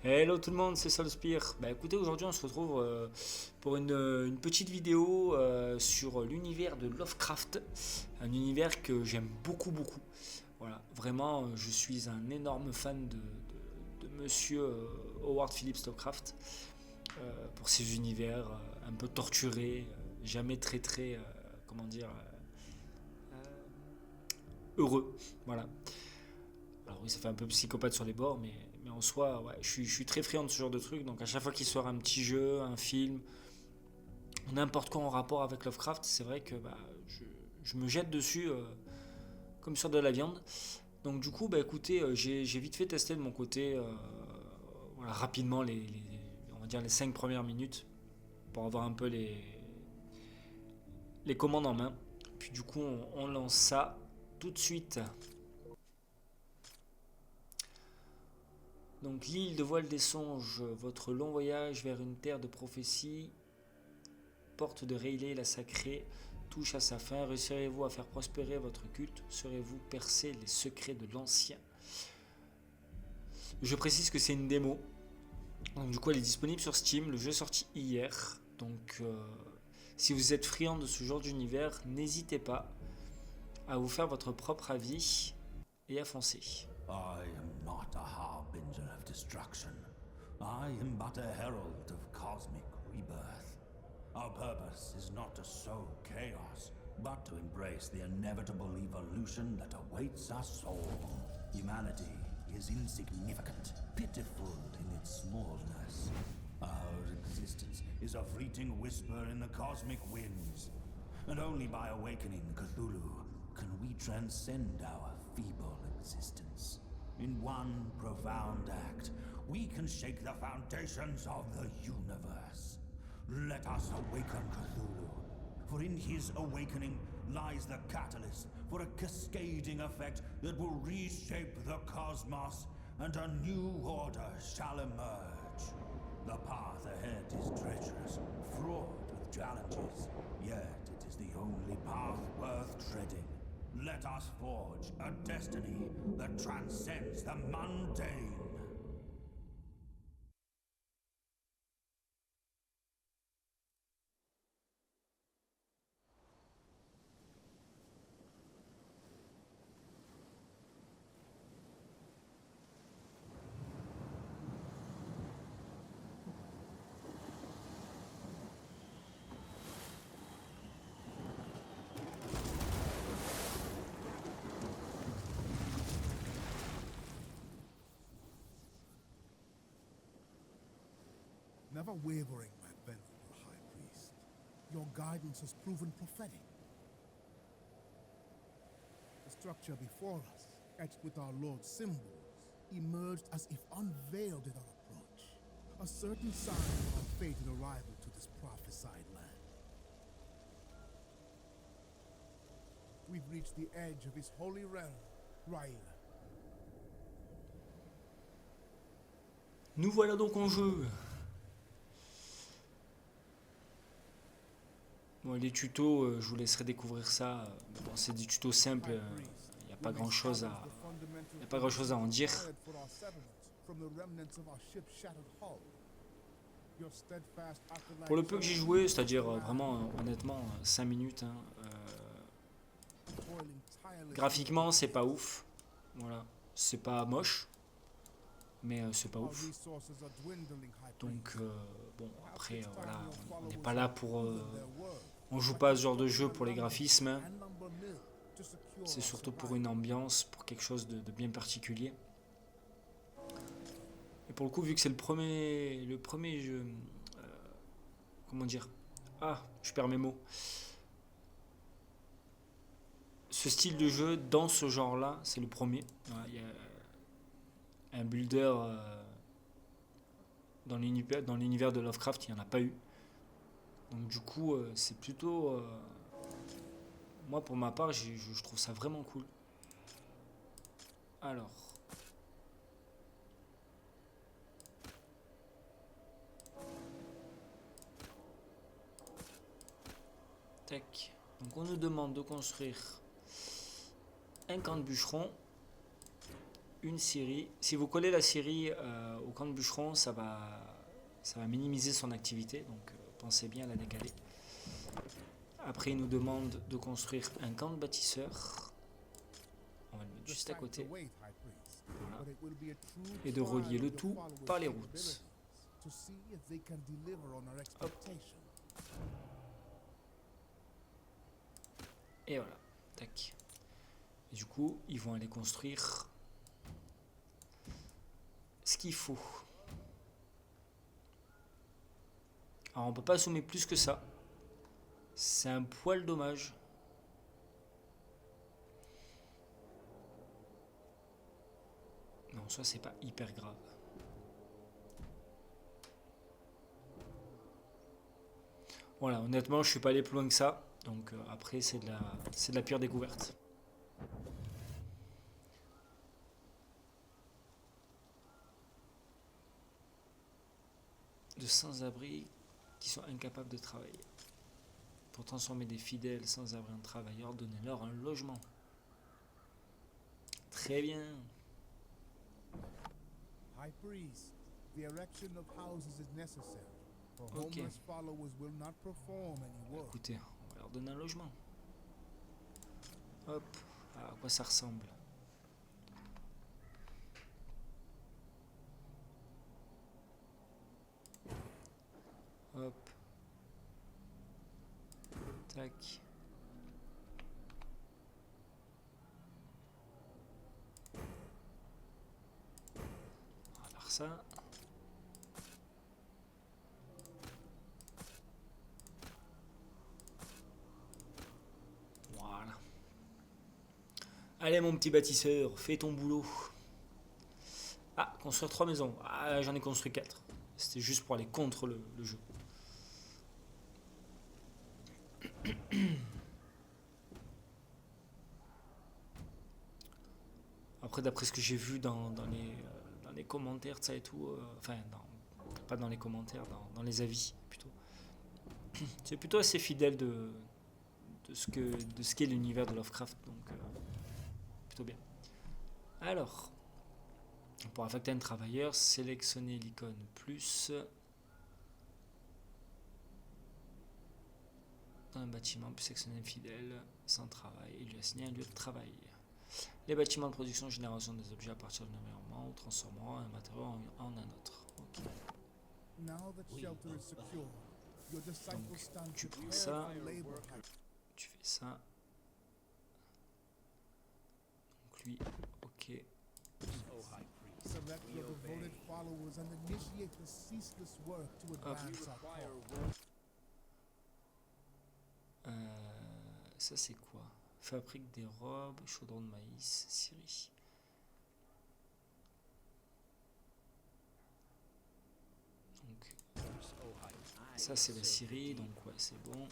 Hello tout le monde, c'est Solspire. Bah écoutez, aujourd'hui on se retrouve pour une petite vidéo sur l'univers de Lovecraft, un univers que j'aime beaucoup beaucoup. Voilà, vraiment, je suis un énorme fan de Monsieur Howard Phillips Lovecraft pour ses univers un peu torturés, jamais comment dire, heureux. Voilà. Alors oui, ça fait un peu psychopathe sur les bords, mais en soi, ouais, je suis très friand de ce genre de truc. Donc à chaque fois qu'il sort un petit jeu, un film, n'importe quoi en rapport avec Lovecraft, c'est vrai que je me jette dessus comme sur de la viande. Donc du coup, bah écoutez, j'ai vite fait tester de mon côté, voilà, rapidement on va dire les 5 premières minutes pour avoir un peu les commandes en main. Puis du coup, on lance ça tout de suite. Donc l'île de voile des songes, votre long voyage vers une terre de prophétie, porte de Rayleigh la sacrée, touche à sa fin. Réussirez-vous à faire prospérer votre culte? Saurez-vous percer les secrets de l'ancien? Je précise que c'est une démo. Donc du coup elle est disponible sur Steam, le jeu est sorti hier. Donc si vous êtes friand de ce genre d'univers, n'hésitez pas à vous faire votre propre avis et à foncer. I am not a harbinger of destruction. I am but a herald of cosmic rebirth. Our purpose is not to sow chaos, but to embrace the inevitable evolution that awaits us all. Humanity is insignificant, pitiful in its smallness. Our existence is a fleeting whisper in the cosmic winds, and only by awakening Cthulhu can we transcend our feeble existence. In one profound act, we can shake the foundations of the universe. Let us awaken Cthulhu, for in his awakening lies the catalyst for a cascading effect that will reshape the cosmos, and a new order shall emerge. The path ahead is treacherous, fraught with challenges, yet it is the only path worth treading. Let us forge a destiny that transcends the mundane. Never wavering, my venerable High Priest. Your guidance has proven prophetic. The structure before us, etched with our Lord's symbols, emerged as if unveiled at our approach. A certain sign of our fated arrival to this prophesied land. We've reached the edge of his holy realm, Raila. Nous voilà donc en jeu. Bon, les tutos, je vous laisserai découvrir ça. Bon, c'est des tutos simples, il n'y a pas grand chose à en dire. Pour le peu que j'ai joué, c'est-à-dire vraiment honnêtement 5 minutes, hein, graphiquement c'est pas ouf. Voilà, c'est pas moche, mais c'est pas ouf. Donc bon, après voilà, on n'est pas là pour on joue pas à ce genre de jeu pour les graphismes, hein. C'est surtout pour une ambiance, pour quelque chose de bien particulier. Et pour le coup, vu que c'est le premier jeu, comment dire, ah, je perds mes mots. Ce style de jeu dans ce genre-là, c'est le premier. Voilà, il y a un builder dans l'univers de Lovecraft, il n'y en a pas eu. Donc du coup, c'est plutôt moi, pour ma part, je trouve ça vraiment cool. Alors. Tac. Donc on nous demande de construire un camp de bûcheron, une scierie. Si vous collez la scierie au camp de bûcheron, ça va minimiser son activité, donc pensez bien à la décaler. Après, il nous demande de construire un camp de bâtisseurs. On va le mettre juste à côté. Voilà. Et de relier le tout par les routes. Hop. Et voilà. Tac. Et du coup, ils vont aller construire ce qu'il faut. Alors, on peut pas zoomer plus que ça. C'est un poil dommage. Non, ça c'est pas hyper grave. Voilà, honnêtement, je suis pas allé plus loin que ça. Donc après, c'est de la pure découverte. De sans-abri qui sont incapables de travailler. Pour transformer des fidèles sans-abri en travailleurs, donnez-leur un logement. Très bien. High priest, the erection of houses is necessary, for Ok. homeless followers will not perform any work. Écoutez, on va leur donner un logement. Hop, à quoi ça ressemble? Hop. Tac. On va faire ça. Voilà. Allez mon petit bâtisseur, fais ton boulot. Ah, construire 3 maisons. Ah, j'en ai construit 4. C'était juste pour aller contre le jeu. Après, d'après ce que j'ai vu dans les commentaires, ça et tout, enfin, pas dans les commentaires, dans les avis plutôt, c'est plutôt assez fidèle de ce qu'est l'univers de Lovecraft, donc plutôt bien. Alors, pour affecter un travailleur, sélectionnez l'icône plus dans un bâtiment, puis sélectionner un fidèle sans travail et lui assigner un lieu de travail. Les bâtiments de production génération des objets à partir d'un environnement, transformeront un matériau en un autre. Ok. Now that shelter is secure, your disciples stand tu prends prepared ça. for labor. Tu fais ça. Donc lui, ok. Select your devoted followers and initiate the ceaseless work to advance our cause. Ça c'est quoi? Fabrique des robes, chaudron de maïs, scierie. Donc ça c'est la scierie, donc ouais c'est bon.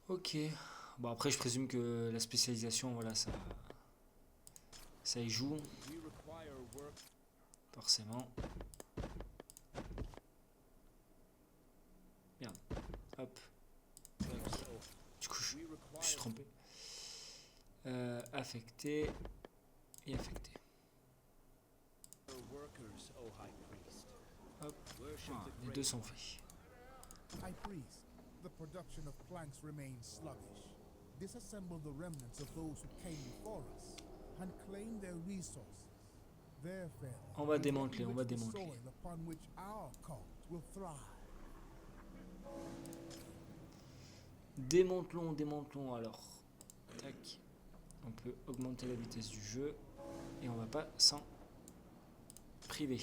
Ok. Bon après je présume que la spécialisation, voilà, ça y joue. Forcément. Merde. Hop. Du coup je me suis trompé. Affecté et affecté. Hop. Voilà, les deux sont faits. High priest, the production of planks remains sluggish. Disassemble the remnants of those who came before us and claim their resources. Their failure On va will démanteler, on va enrich the démanteler. soil upon which our cult will thrive. Démantelons, démantelons alors. Tac. On peut augmenter la vitesse du jeu et on va pas s'en priver.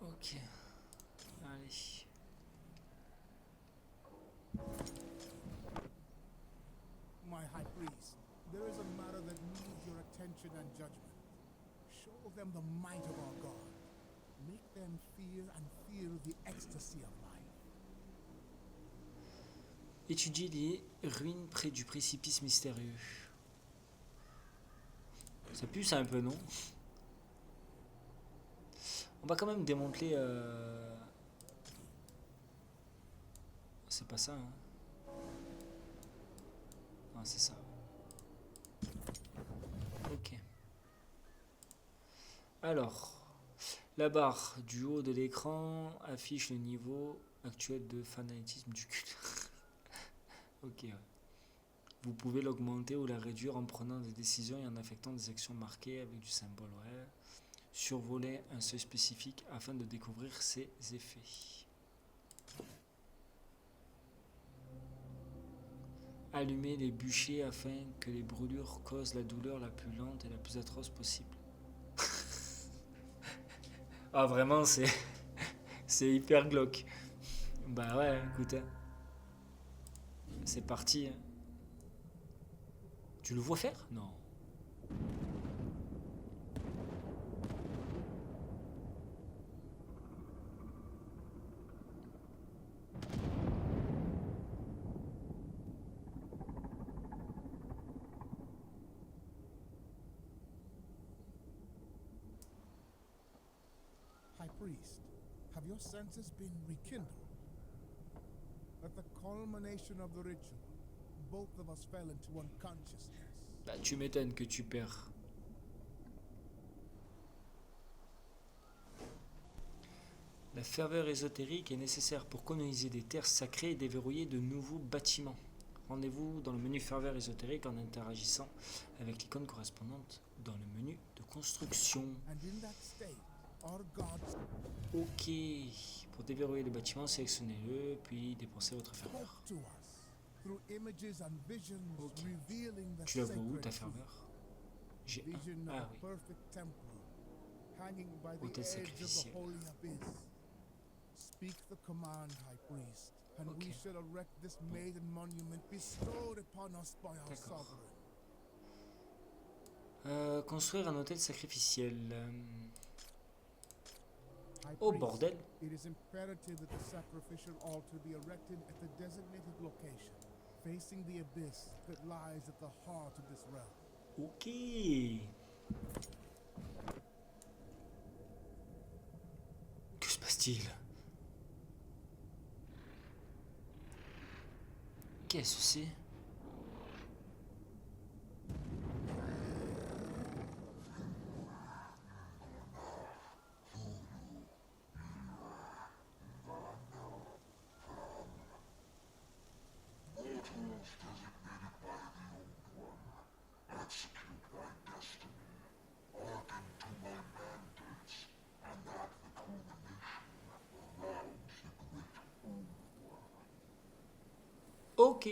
Ok. Allez. My high priest, there is a matter that needs your attention and judgment. Show them the might of our God. Make them fear and feel the ecstasy of life. Étudier les ruines près du précipice mystérieux. Ça pue ça un peu, non? On va quand même démanteler... C'est pas ça, hein. Ah, c'est ça. Ok. Alors, la barre du haut de l'écran affiche le niveau actuel de fanatisme du culte. Ok. Ouais. Vous pouvez l'augmenter ou la réduire en prenant des décisions et en affectant des actions marquées avec du symbole. Ouais. Survoler un seuil spécifique afin de découvrir ses effets. Allumer les bûchers afin que les brûlures causent la douleur la plus lente et la plus atroce possible. Ah vraiment c'est hyper glauque. Bah ouais, écoute. C'est parti. Tu le vois faire? Non. High Priest, have your senses been rekindled? At the culmination of the ritual, both of us fell into unconsciousness. Bah tu m'étonnes que tu perds. La ferveur ésotérique est nécessaire pour coloniser des terres sacrées et déverrouiller de nouveaux bâtiments. Rendez-vous dans le menu ferveur ésotérique en interagissant avec l'icône correspondante dans le menu de construction. And in that state, our gods Ok. Pour déverrouiller le bâtiment, sélectionnez-le, puis dépensez votre spoke ferveur. to us through images and visions Ok. revealing the Tu la vois où sacred ta truth. ferveur? J'ai Vision un. of Ah a oui. perfect temple hanging by the Hôtel edge of sacrificiel. the holy abyss. Speak the command, High Priest, and we Ok. shall erect this maiden monument bestowed upon us by our D'accord. sovereign. Construire un hôtel sacrificiel. High Oh Priest, bordel. it is imperative that the sacrificial altar be erected at the designated location, facing the abyss that lies at the heart of this realm. Ok. Que se passe-t-il? Qu'est-ce que c'est? Ok.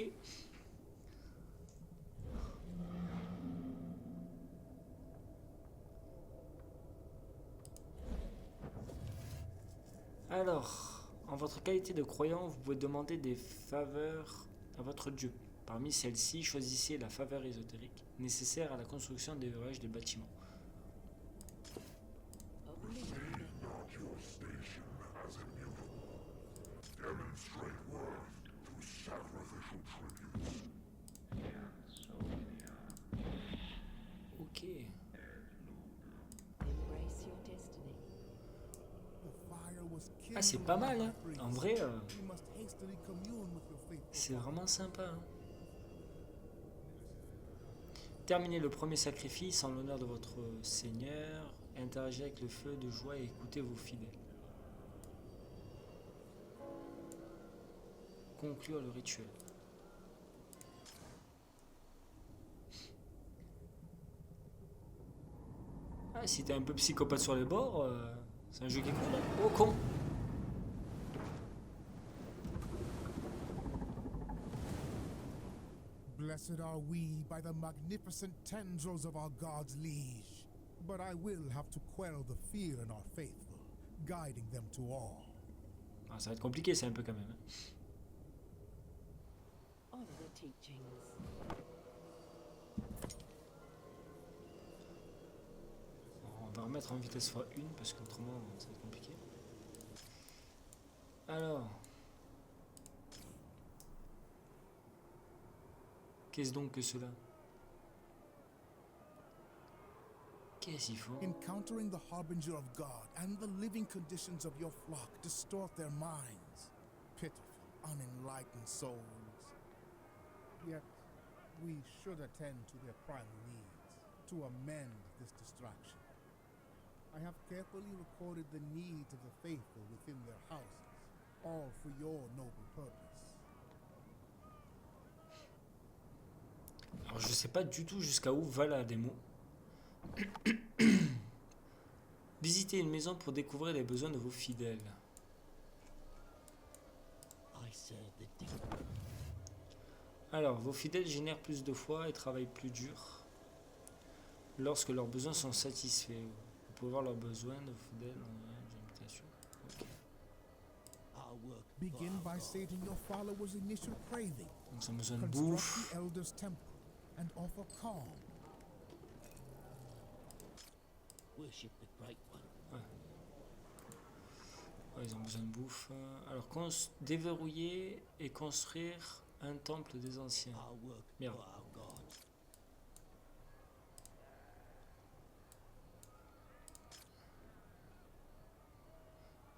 Alors, en votre qualité de croyant, vous pouvez demander des faveurs à votre Dieu. Parmi celles-ci, choisissez la faveur ésotérique nécessaire à la construction des ouvrages des bâtiments. Ok. Embrace your destiny. The fire was Ah, c'est kindled, pas mal, hein. High Priest. En vrai, We must hastily commune with your faithful c'est father. vraiment sympa. Hein. Terminez le premier sacrifice en l'honneur de votre Seigneur. Interagissez avec le feu de joie et écoutez vos fidèles. Conclure le rituel. Ah, si t'es un peu psychopathe sur les bords, c'est un jeu qui est cool. Hein. Oh con! Blessed are we by the magnificent tendrils of our God's liege. But I will have to quell the fear in our faithful, guiding them to all. Ah, ça va être compliqué, c'est un peu quand même. Hein. Honor the teachings. On va remettre en vitesse x1 parce qu'autrement ça va être compliqué. Alors. Qu'est-ce donc que cela? Qu'est-ce qu'il faut? Encountering the harbinger of God and the living conditions of your flock distort their minds. Pitiful, unenlightened souls. Yet, we should attend to their primal needs to amend this distraction. I have carefully recorded the needs of the faithful within their houses, all for your noble purpose. Alors je sais pas du tout jusqu'à où va la démo. Visitez une maison pour découvrir les besoins de vos fidèles. I serve the deep. Alors, vos fidèles génèrent plus de foi et travaillent plus dur lorsque leurs besoins sont satisfaits. Vous pouvez voir leurs besoins de vos fidèles en invitation. Ok. Our work Begin for our by God. stating your followers' initial craving. Donc, ça a besoin de Construct bouffe. the elder's temple and offer calm. Worship the Great One. Ouais, ils ont besoin de bouffe. Alors, déverrouiller et construire un temple des anciens. Our work Merde. for our God.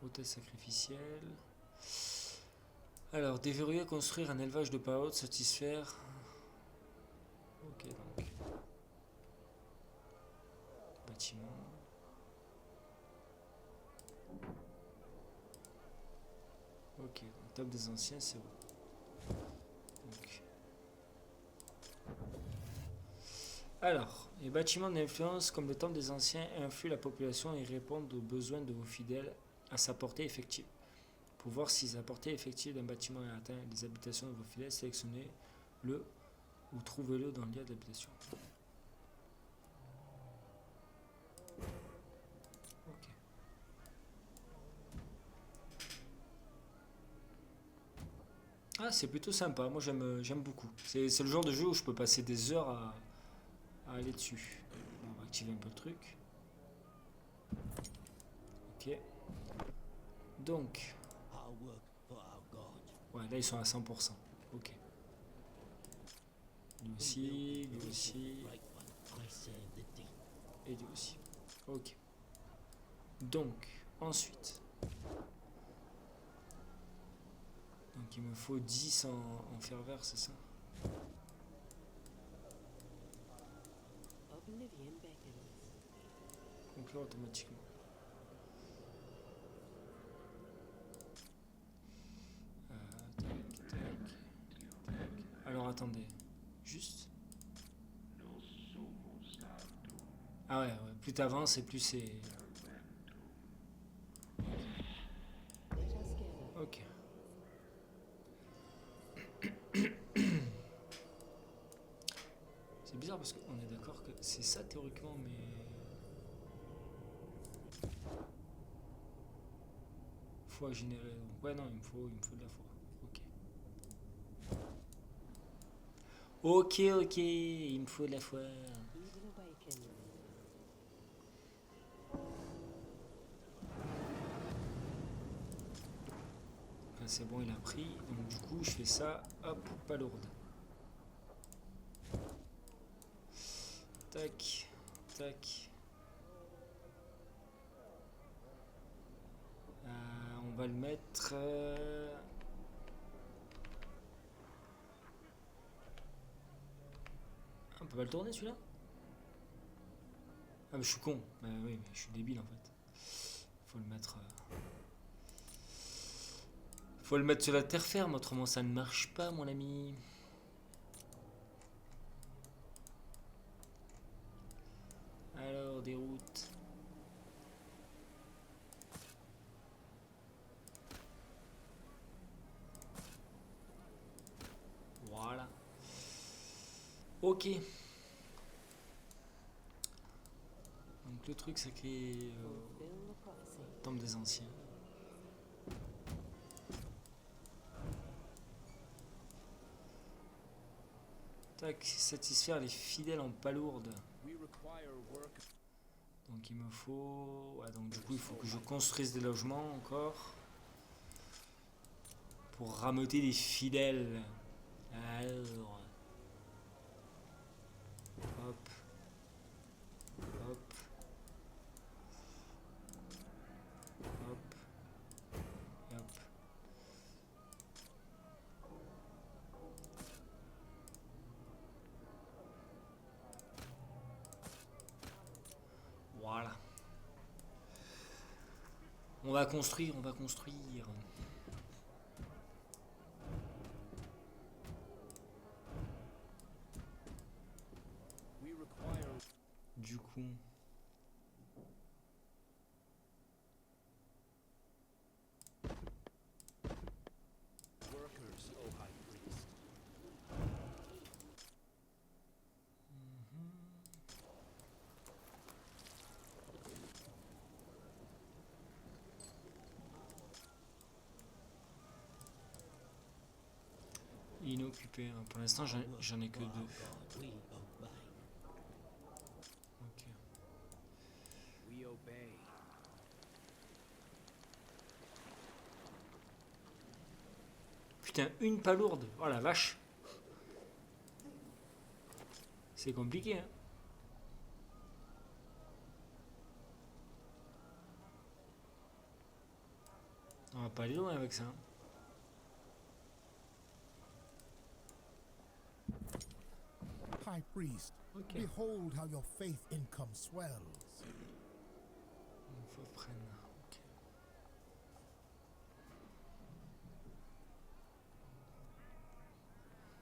Hôtel sacrificiel. Alors, déverrouiller, construire un élevage de paotes, satisfaire. Ok, donc. Bâtiment. Ok, donc table des anciens, c'est où? Donc. Alors, les bâtiments d'influence comme le temple des anciens influent la population et répondent aux besoins de vos fidèles à sa portée effective. Pour voir si la portée effective d'un bâtiment est atteinte les habitations de vos fidèles, sélectionnez-le ou trouvez-le dans le lien d'habitation. Ok. Ah, c'est plutôt sympa, moi j'aime beaucoup. C'est le genre de jeu où je peux passer des heures à aller dessus. Bon, on va activer un peu le truc. Ok. Donc, Our work for our God. ouais, là ils sont à 100%. Ok. Lui aussi, lui aussi, Great One. I serve the deep. et lui aussi. Ok. Donc, ensuite. Donc il me faut 10 en fer vert, c'est ça? Oblivion beckons. Conclure automatiquement. Tac, tac, tac. Alors attendez. Juste. Ah ouais, plus t'avances et plus c'est. Let us gather. Ok. C'est bizarre parce qu'on est d'accord que c'est ça théoriquement, mais. Foi générée. Ouais, non, il me faut de la foi. Ok. Ok, il me faut de la foi. Evil awaken. Là, c'est bon, il a pris. Donc du coup, je fais ça. Hop, pas lourde. Tac, tac. On va le mettre. On peut pas le tourner celui-là? Ah mais je suis con. Bah oui, mais je suis débile en fait. Faut le mettre. Faut le mettre sur la terre ferme, autrement ça ne marche pas, mon ami. Alors, des routes. Voilà. Ok. Donc le truc c'est que Fulfill the prophecy. temple des anciens. Tac, satisfaire les fidèles en palourde. Donc il me faut. Ouais, donc du coup il faut que je construise des logements encore. Pour rameuter des fidèles. Alors. Hop. Hop. On va construire, on va construire. We require Du coup, workers, O High Priest. inoccupé. Hein. Pour l'instant, j'en ai que For our deux. God, we obey. Ok. We obey. Putain, une palourde. Oh la vache. C'est compliqué, hein. On va pas aller loin avec ça. Hein. High Priest, Ok. behold how your faith income swells. Il faut prendre. Ok.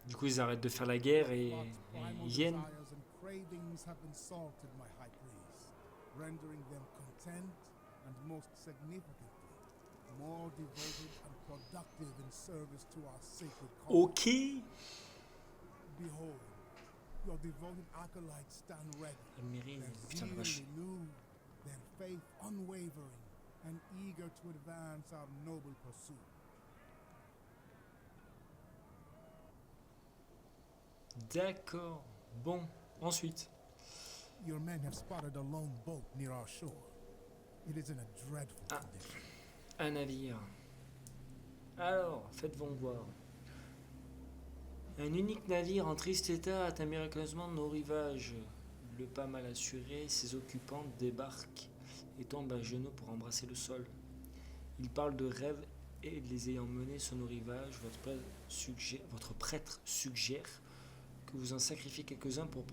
Du coup, ils arrêtent de faire la guerre et God's primal ils viennent. desires and cravings have been salted, my High Priest, rendering them content and, most significantly, more devoted and productive in service to our sacred cause. Ok. Behold, your devoted acolytes stand ready, Almérie, their putain la zeal vache. renewed, their faith unwavering, and eager to advance our noble pursuit. D'accord. Bon, ensuite. Your men have spotted a lone boat near our shore. It is in a dreadful Ah. condition. Un navire. Alors, faites-vous voir. Un unique navire en triste état atteint miraculeusement nos rivages. Le pas mal assuré, ses occupants débarquent et tombent à genoux pour embrasser le sol. Ils parlent de rêves et les ayant menés sur nos rivages, votre prêtre suggère que vous en sacrifiez quelques-uns pour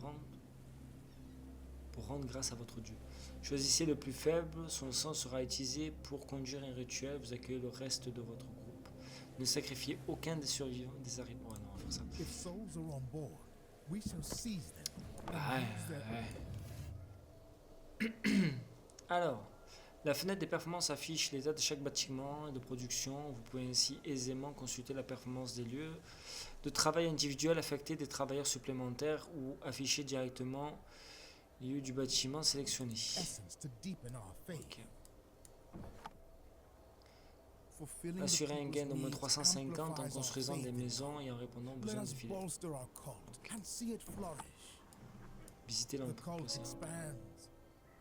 rendre grâce à votre Dieu. Choisissez le plus faible, son sang sera utilisé pour conduire un rituel, vous accueillez le reste de votre groupe. Ne sacrifiez aucun des survivants des arrivants. Ah non, on va faire ça. If souls are on board, we shall seize them. and Ouais, use their ouais. Alors, la fenêtre des performances affiche l'état de chaque bâtiment et de production. Vous pouvez ainsi aisément consulter la performance des lieux de travail individuels, affecter des travailleurs supplémentaires ou afficher directement les lieux du bâtiment sélectionné. essence to deepen our faith. Ok. Fulfilling the Assurer un people's gain d'au moins needs 350 en amplifies our construisant faith des in maisons God. et en répondant aux Let besoins us des fidèles. bolster our cult and see it flourish. Visiter The l'entrepôt. cult expands,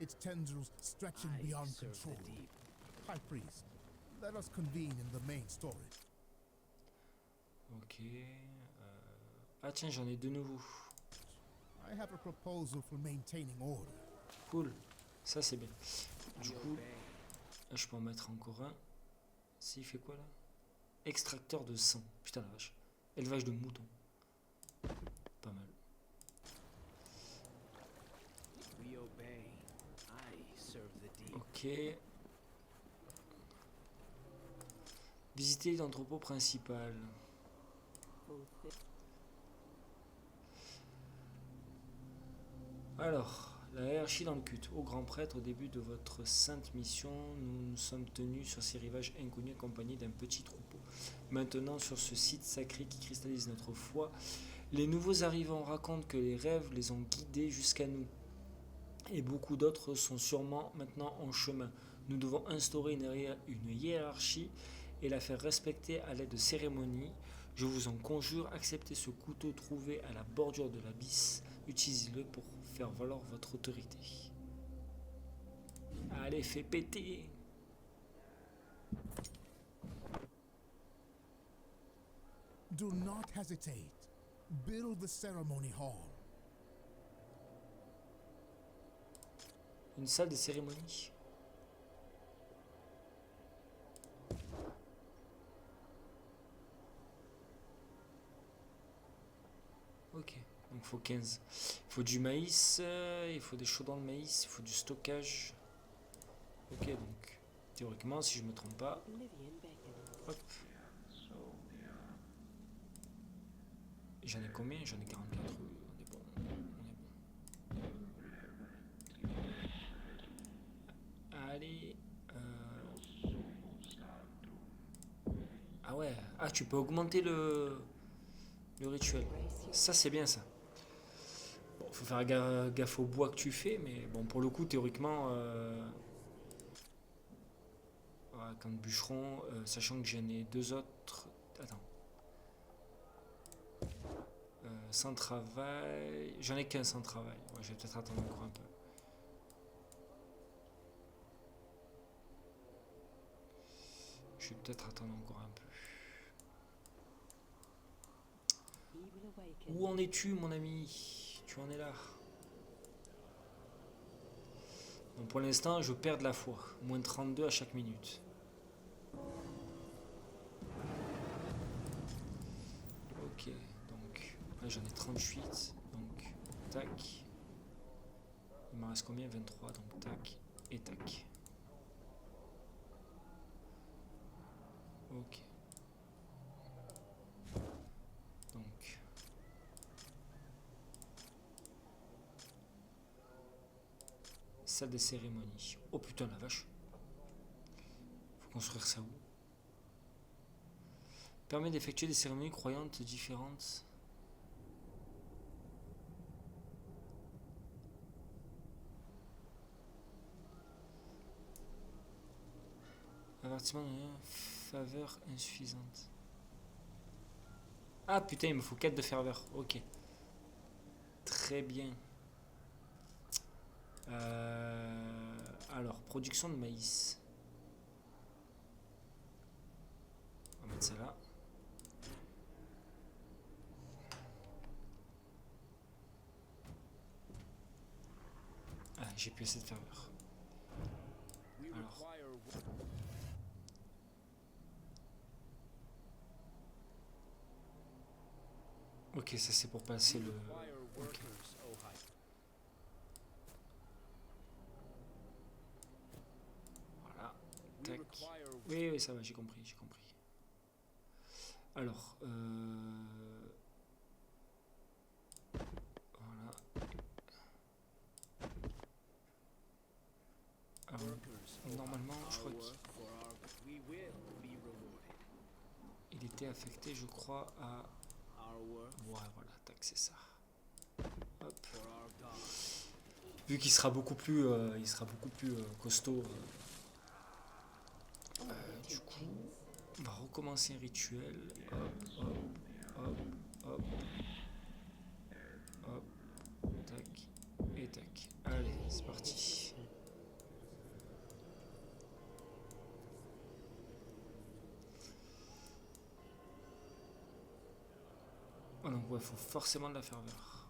its tendrils stretching I beyond serve control. the deep. High Priest, let us convene in the main storage. Ok. Ah tiens, j'en ai deux nouveaux. I have a proposal for maintaining order. Cool. Ça c'est bien. Du coup, là, je peux en mettre encore un. S'il fait quoi là? Extracteur de sang. Putain la vache. Élevage de moutons. Pas mal. We obey. I serve the deep. Ok. Visiter l'entrepôt principal. Fulfill. Alors, la hiérarchie dans le culte. Ô grand prêtre, au début de votre sainte mission, nous nous sommes tenus sur ces rivages inconnus accompagnés d'un petit troupeau. Maintenant, sur ce site sacré qui cristallise notre foi, les nouveaux arrivants racontent que les rêves les ont guidés jusqu'à nous. Et beaucoup d'autres sont sûrement maintenant en chemin. Nous devons instaurer une hiérarchie et la faire respecter à l'aide de cérémonies. Je vous en conjure, acceptez ce couteau trouvé à la bordure de l'abysse. Utilisez-le pour faire valoir votre autorité. Allez, fais péter! Do not hesitate. Build the ceremony hall. Une salle de cérémonie. Ok, donc il faut 15. Il faut du maïs, il faut des chaudrons de maïs, il faut du stockage. Ok, donc Théoriquement, si je me trompe pas. Livian Bacon. Hop. J'en ai combien? J'en ai 44. On est bon. On est bon. Allez. Ah ouais. Ah, tu peux augmenter le rituel. Ça, c'est bien ça. Bon, faut faire gaffe au bois que tu fais, mais bon, pour le coup, théoriquement, quand bûcheron, sachant que j'en ai 2 autres. Attends. Sans travail. J'en ai qu'un sans travail. Ouais, je vais peut-être attendre encore un peu. Je vais peut-être attendre encore un peu. Evil Awaken. Où en es-tu, mon ami? Tu en es là. Donc pour l'instant, je perds de la foi. Moins 32 à chaque minute. Ok, donc là j'en ai 38. Donc, tac. Il m'en reste combien? 23. Donc, tac et tac. Ok. Donc. Salle des cérémonies. Oh putain la vache. Faut construire ça où? Permet d'effectuer des cérémonies croyantes différentes. Avertissement de faveur insuffisante. Ah putain, il me faut 4 de ferveur. Ok. Très bien. Alors, production de maïs. On va mettre ça là. Ah, j'ai plus assez de ferveur. We Alors. require Ok, ça c'est pour passer le... workers, oh high. Voilà. We Tac. require Oui, oui, ça va, j'ai compris, j'ai compris. Alors, voilà. Alors, workers, oh normalement, je crois our qu'il work for our we will be rewarded. était affecté, je crois, à... Our work Ouais, voilà, tac, c'est ça. Hop. for our God. Vu qu'il sera beaucoup plus, costaud. Du coup, on va recommencer un rituel. Hop, hop, hop, hop. Hop, tac, et tac. Allez, c'est parti. Oh donc ouais, faut forcément de la ferveur.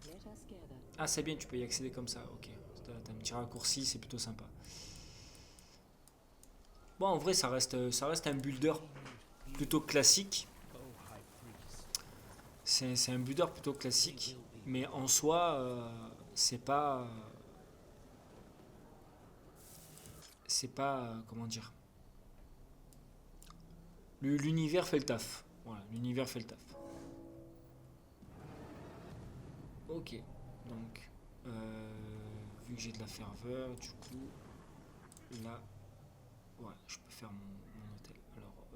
Let us gather. Ah c'est bien, tu peux y accéder comme ça, ok. T'as un petit raccourci, c'est plutôt sympa. Bon, en vrai, ça reste un builder plutôt classique. Oh high priest. C'est un builder plutôt classique, mais en soi, c'est pas... comment dire... L'univers fait le taf. Voilà, l'univers fait le taf. Ok, donc... vu que j'ai de la ferveur, du coup... Là... Voilà, je peux faire mon hôtel. Alors,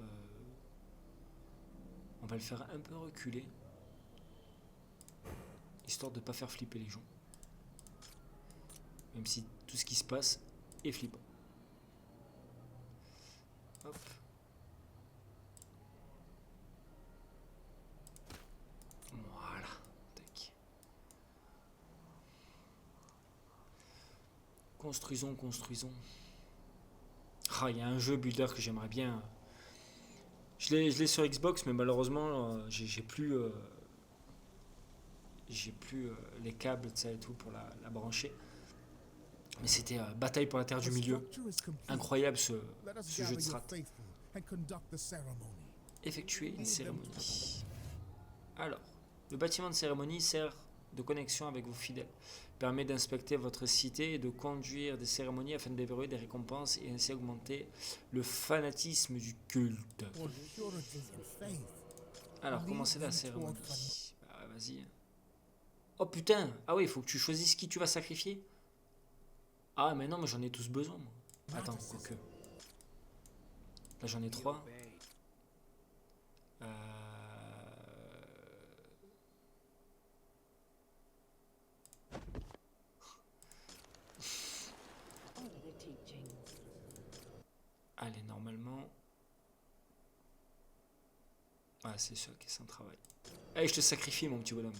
on va le faire un peu reculer. Histoire de ne pas faire flipper les gens. Même si tout ce qui se passe est flippant. Hop. Voilà. Tac. Construisons, construisons. Ah, il y a un jeu builder que j'aimerais bien. Je l'ai sur Xbox, mais malheureusement, j'ai plus les câbles, ça et tout pour la brancher. Mais c'était Bataille pour la Terre du The Milieu. structure is complete. Incroyable ce Let us jeu gather de your strat. faithful and conduct the ceremony. Effectuer une cérémonie. Alors, le bâtiment de cérémonie sert de connexion avec vos fidèles. permet d'inspecter votre cité et de conduire des cérémonies afin de déverrouiller des récompenses et ainsi augmenter le fanatisme du culte. For purities in faith. Alors, Lead commencez la them cérémonie. toward Ah, vas-y. Oh putain! Ah oui, il faut que tu choisisses qui tu vas sacrifier. Ah, mais non, mais j'en ai tous besoin, moi. Attends, quoique. Là, j'en ai 3. Obey. Honor the teachings. Allez, normalement... Ah, c'est sûr qui est sans travail. Allez, je te sacrifie, mon petit bonhomme.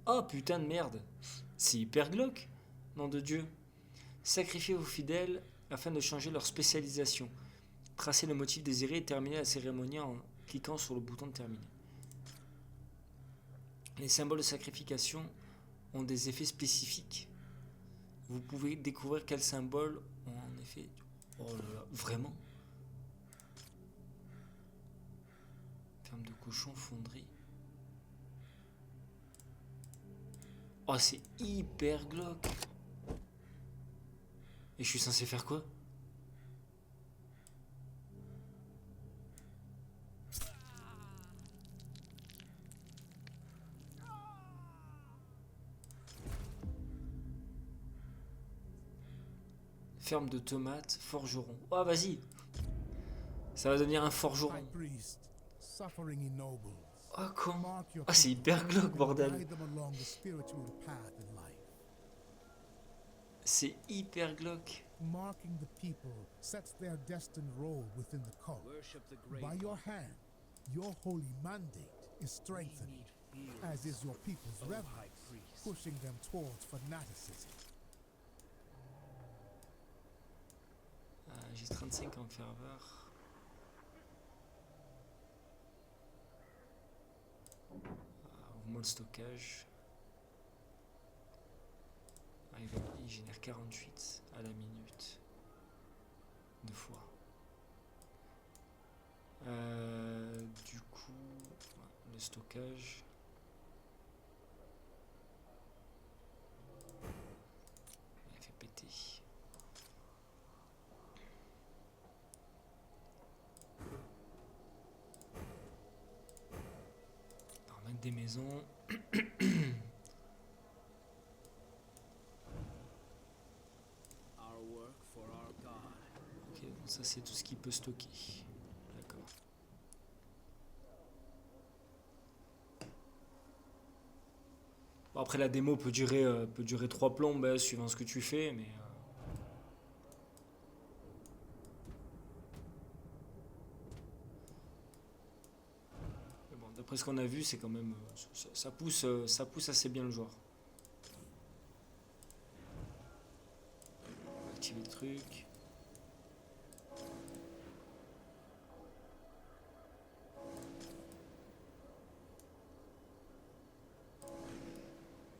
Oh, putain de merde. C'est hyper glauque. Nom de Dieu. Sacrifiez vos fidèles afin de changer leur spécialisation. Tracez le motif désiré et terminez la cérémonie en cliquant sur le bouton de terminer. Les symboles de sacrification ont des effets spécifiques. Vous pouvez découvrir quels symboles ont en effet... Oh là là, vraiment? Ferme de cochon, fonderie. Oh, c'est hyper glauque. Et je suis censé faire quoi? Ferme de tomates, forgeron. Oh, vas-y. Ça va devenir un forgeron. High priest, suffering ennobles. Oh, con. Mark your Ah, c'est hyper glauque, and bordel. guide them along the spiritual path in life. C'est hyper glauque. Marking the people sets their destined role within the cult. Worship the great By your one. hand, your holy mandate is strengthened, Need as fields, is your people's O reverence, high priest. pushing them towards fanaticism. J'ai 35 en ferveur. Ouvre-moi le stockage. Il génère 48 à la minute. 2 fois. Du coup, le stockage. Il fait péter. On va remettre des maisons. Our work for our God. Ok, bon, ça c'est tout ce qu'il peut stocker. D'accord. Bon, après la démo peut durer 3 plombes suivant ce que tu fais, mais bon, d'après ce qu'on a vu, c'est quand même ça pousse assez bien le joueur. On va activer le truc.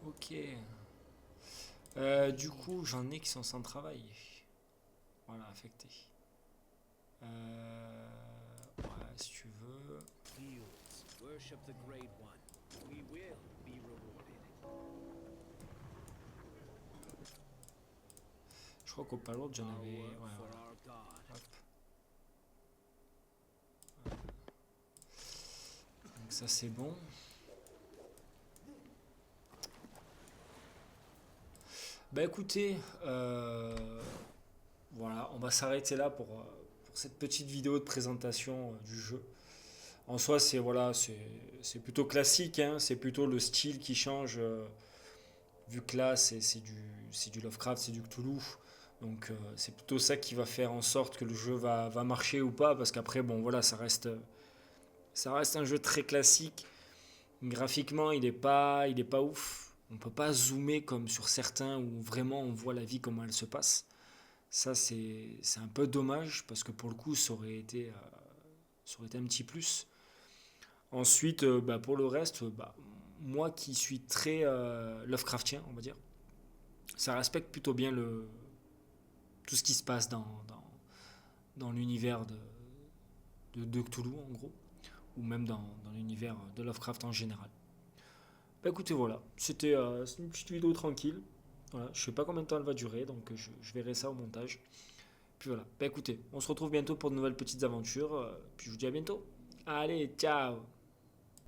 Ok. Du coup, j'en ai qui sont sans travail. Voilà, affecté. Ouais, si tu veux. Fields. Worship the great one. We will be rewarded. Je crois qu'au Palord, j'en Our avais. work Ouais, for voilà. our God. Hop. Donc ça c'est bon. Bah écoutez, voilà, on va s'arrêter là pour cette petite vidéo de présentation du jeu. En soi, c'est plutôt classique, hein, c'est plutôt le style qui change, vu que là, c'est du Lovecraft, c'est du Cthulhu. Donc c'est plutôt ça qui va faire en sorte que le jeu va marcher ou pas, parce qu'après, bon voilà, ça reste un jeu très classique. Graphiquement, il est pas ouf. On peut pas zoomer comme sur certains où vraiment on voit la vie comment elle se passe. Ça c'est un peu dommage parce que pour le coup ça aurait été un petit plus. Ensuite, pour le reste, moi qui suis très Lovecraftien, on va dire, ça respecte plutôt bien tout ce qui se passe dans l'univers de Cthulhu en gros. ou même dans l'univers de Lovecraft en général. Bah écoutez, voilà, c'était une petite vidéo tranquille. Voilà, je sais pas combien de temps elle va durer, donc je verrai ça au montage. Puis voilà, bah écoutez, on se retrouve bientôt pour de nouvelles petites aventures, puis je vous dis à bientôt. Allez, ciao!